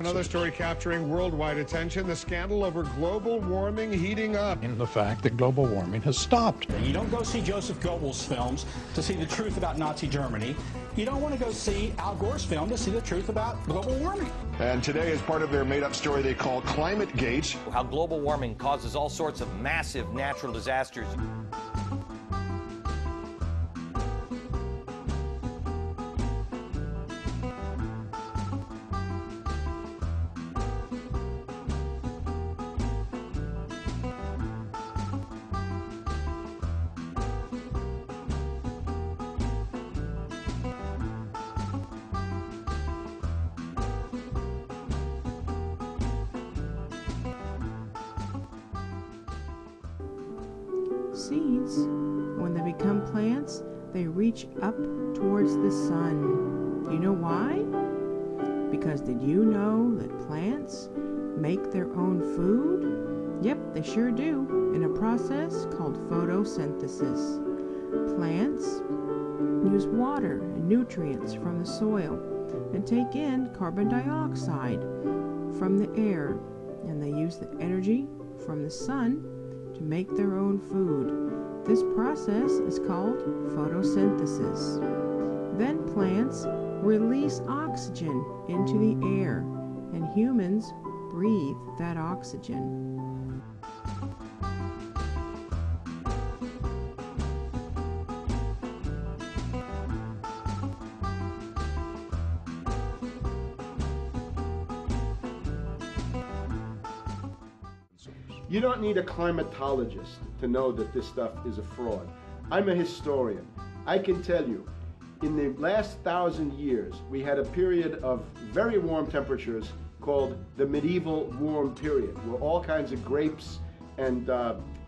Another story capturing worldwide attention, the scandal over global warming heating up. And the fact that global warming has stopped. You don't go see Joseph Goebbels' films to see the truth about Nazi Germany. You don't want to go see Al Gore's film to see the truth about global warming. And today, as part of their made-up story they call climategate. How global warming causes all sorts of massive natural disasters. Seeds, when they become plants, they reach up towards the sun. Do you know why? Because did you know that plants make their own food? Yep, they sure do, in a process called photosynthesis. Plants use water and nutrients from the soil and take in carbon dioxide from the air, and they use the energy from the sun to make their own food. This process is called photosynthesis. Then plants release oxygen into the air, and humans breathe that oxygen. You don't need a climatologist to know that this stuff is a fraud. I'm a historian. I can tell you, in the last 1,000 years, we had a period of very warm temperatures called the medieval warm period, where all kinds of grapes and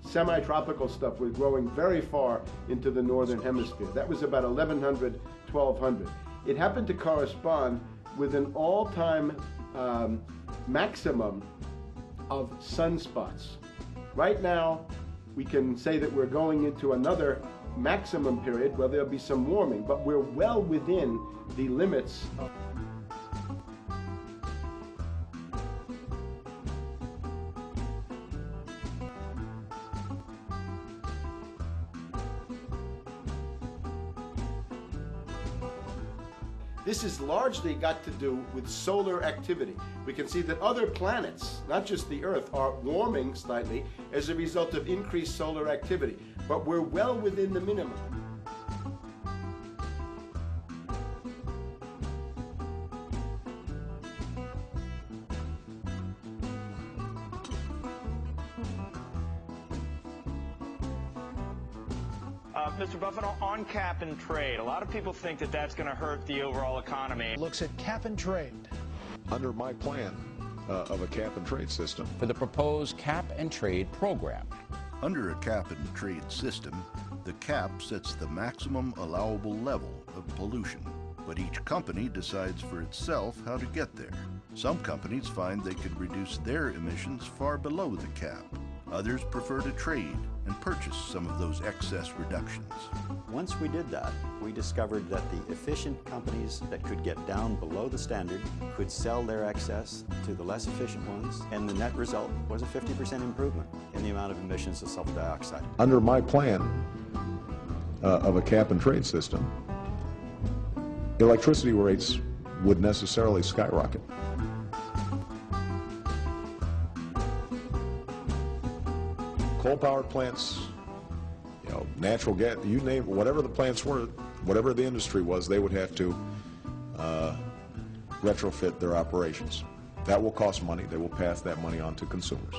semi-tropical stuff was growing very far into the northern hemisphere. That was about 1100, 1200. It happened to correspond with an all-time maximum of sunspots. Right now, we can say that we're going into another maximum period where there'll be some warming, but we're well within the limits of This has largely got to do with solar activity. We can see that other planets, not just the Earth, are warming slightly as a result of increased solar activity, but we're well within the minimum. Mr. Buffett, on cap and trade, a lot of people think that that's going to hurt the overall economy. Looks at cap and trade. Under my plan of a cap and trade system. For the proposed cap and trade program. Under a cap and trade system, the cap sets the maximum allowable level of pollution, but each company decides for itself how to get there. Some companies find they could reduce their emissions far below the cap. Others prefer to trade and purchase some of those excess reductions. Once we did that, we discovered that the efficient companies that could get down below the standard could sell their excess to the less efficient ones, and the net result was a 50% improvement in the amount of emissions of sulfur dioxide. Under my plan of a cap and trade system, electricity rates would necessarily skyrocket. Coal-powered plants, natural gas, you name it, whatever the plants were, whatever the industry was, they would have to retrofit their operations. That will cost money. They will pass that money on to consumers.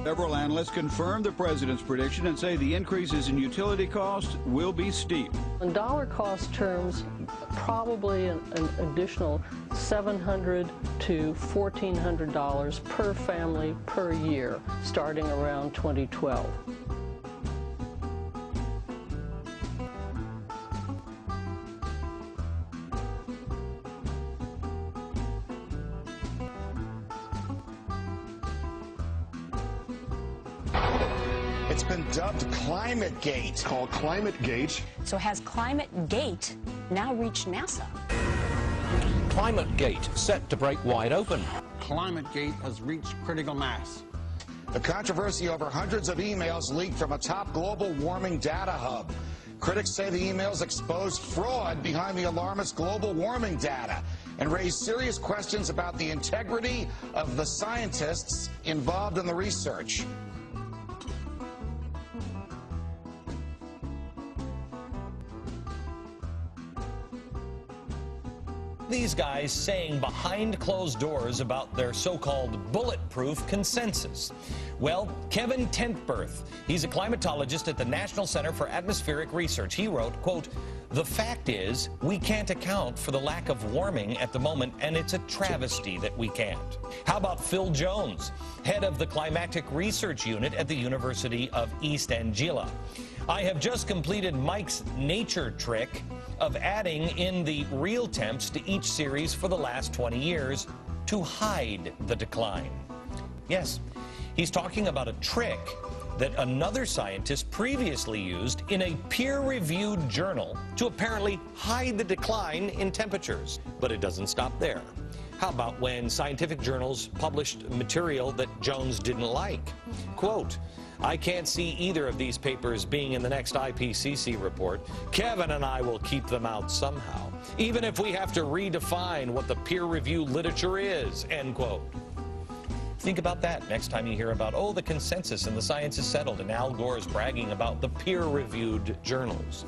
Several analysts confirm the president's prediction and say the increases in utility costs will be steep. In dollar cost terms, probably an additional $700 to $1,400 per family per year, starting around 2012. It's been dubbed climategate. Called climategate. So has climategate now reached NASA? ClimateGate set to break wide open. ClimateGate has reached critical mass. The controversy over hundreds of emails leaked from a top global warming data hub. Critics say the emails exposed fraud behind the alarmist global warming data and raise serious questions about the integrity of the scientists involved in the research. These guys saying behind closed doors about their so-called bulletproof consensus. Well, Kevin Tentberth, he's a climatologist at the National Center for Atmospheric Research. He wrote, quote, "The fact is, we can't account for the lack of warming at the moment, and it's a travesty that we can't." How about Phil Jones, head of the Climatic Research Unit at the University of East Anglia? "I have just completed Mike's nature trick of adding in the real temps to each series for the last 20 years to hide the decline." Yes, he's talking about a trick that another scientist previously used in a peer-reviewed journal to apparently hide the decline in temperatures. But it doesn't stop there. How about when scientific journals published material that Jones didn't like? Quote, "I can't see either of these papers being in the next IPCC report. Kevin and I will keep them out somehow, even if we have to redefine what the peer-reviewed literature is," end quote. Think about that next time you hear about, oh, the consensus and the science is settled, and Al Gore is bragging about the peer-reviewed journals.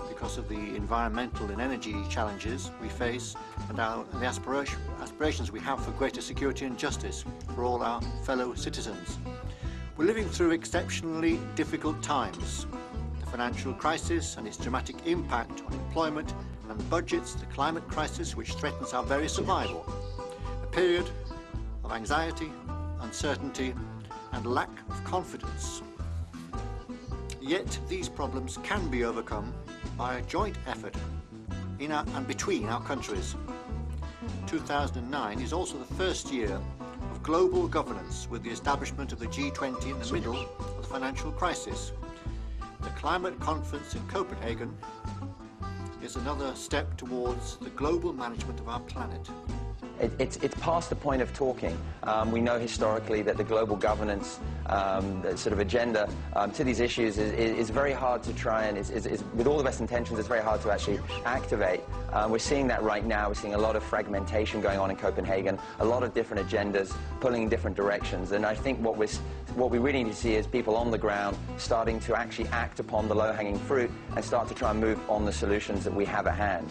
Because of the environmental and energy challenges we face and the aspirations we have for greater security and justice for all our fellow citizens. We're living through exceptionally difficult times. The financial crisis and its dramatic impact on employment and budgets, the climate crisis which threatens our very survival. A period of anxiety, uncertainty and lack of confidence. Yet these problems can be overcome by a joint effort in and between our countries. 2009 is also the first year of global governance with the establishment of the G20 in the middle of the financial crisis. The climate conference in Copenhagen is another step towards the global management of our planet. It's past the point of talking. We know historically that the global governance sort of agenda to these issues is very hard to try and, with all the best intentions, it's very hard to actually activate. We're seeing that right now. We're seeing a lot of fragmentation going on in Copenhagen, a lot of different agendas pulling in different directions. And I think what we really need to see is people on the ground starting to actually act upon the low-hanging fruit and start to try and move on the solutions that we have at hand.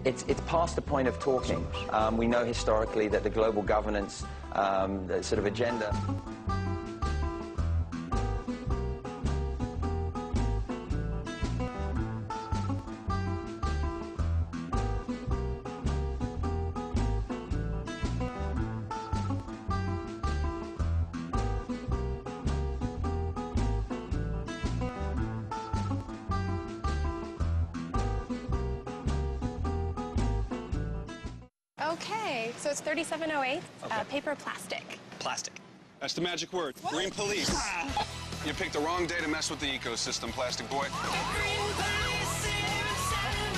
It's past the point of talking. We know historically that the global governance sort of agenda. Okay, so it's 3708, paper plastic. Plastic. That's the magic word. What? Green police. You picked the wrong day to mess with the ecosystem, plastic boy.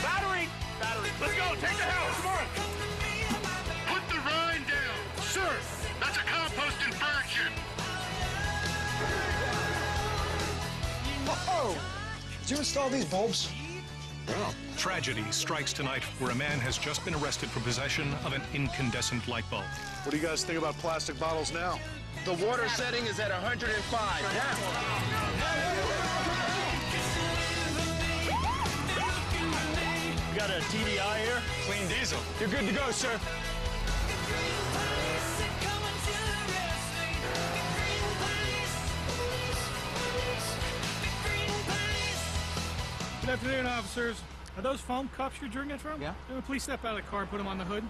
Battery! Battery. Let's go, take the house, come on! Put the rind down. Sir, that's a compost infraction. Oh, did you install these bulbs? Well, tragedy strikes tonight where a man has just been arrested for possession of an incandescent light bulb. What do you guys think about plastic bottles now? The water setting is at 105. You got a TDI here? Clean diesel. You're good to go, sir. Good afternoon, officers. Are those foam cups you're drinking from? Yeah. Please step out of the car and put them on the hood.